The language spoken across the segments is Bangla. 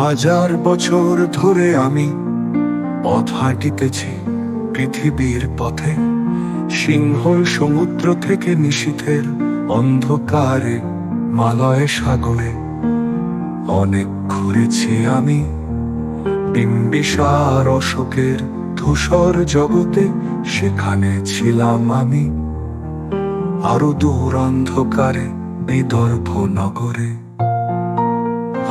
হাজার বছর ধরে আমি পথ হাঁটিতেছি পৃথিবীর পথে, সিংহল সমুদ্র থেকে নিশীথের অন্ধকারে, মালয় সাগরে। অনেক ঘুরেছি আমি বিম্বিসার অশোকের ধূসর জগতে, সেখানে ছিলাম আমি আরো দূর অন্ধকারে বিদর্ভ নগরে।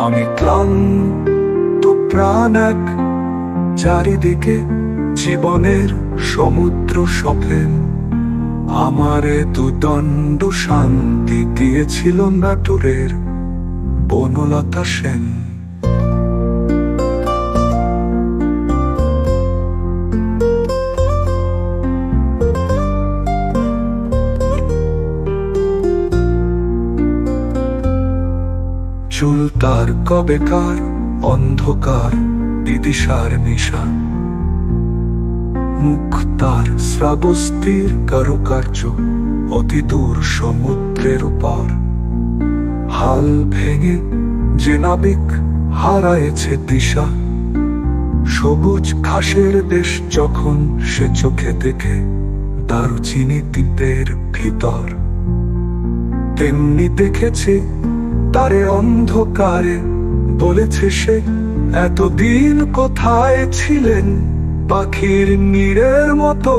আমি ক্লান্ত প্রাণ এক, চারিদিকে জীবনের সমুদ্র সফেন। আমারে দুদণ্ড শান্তি দিয়েছিল নাটোরের বনলতা সেন। চুল তার কবেকার অন্ধকার বিদিশার নিশা, মুখ তার শ্রাবস্তির কারুকার্য অতি দূর সমুদ্রের উপর। হাল ভেঙে যে নাবিক হারায়েছে দিশা, সবুজ ঘাসের দেশ যখন সে চোখে দেখে দারুচিনি দ্বীপের ভিতর, তেমনি দেখেছে তারে অন্ধকারে। বলেছে সে, এতদিন কোথায় ছিলেন? পাখির নীড়ের মতো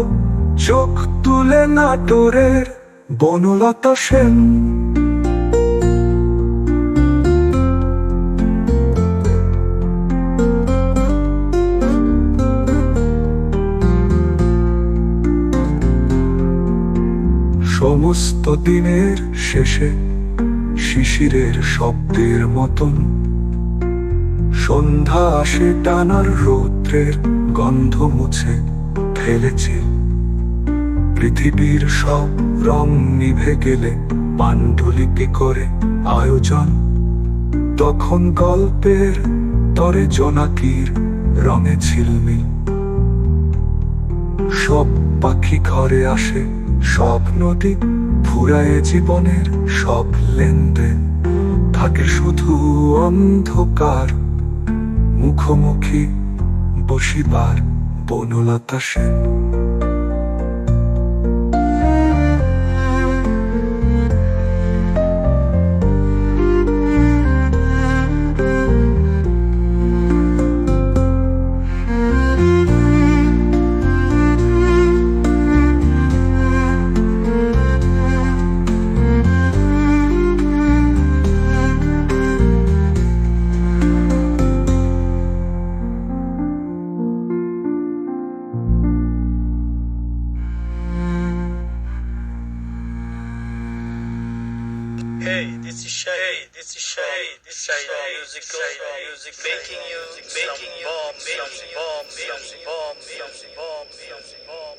চোখ তুলে নাটোরের বনলতা সেন। সমস্ত দিনের শেষে শিশিরের শব্দের মতন সন্ধ্যা আসে, টানার রৌদ্রের গন্ধ মুছে ফেলেছে। পৃথিবীর সব রং নিভে গেলে পাণ্ডুলিপি করে আয়োজন, তখন গল্পের তরে জোনাকির রঙে ঝিলমিল। সব পাখি ঘরে আসে, সব নদী ফুরায় জীবনের সব লেনদেন। থাকে শুধু অন্ধকার, মুখোমুখি বসিবার Banalata Sen. Hey, this is Shay. This is Shay. This is Shay. Music, making you, some bomb, some bomb, some bomb, some bomb, some bomb.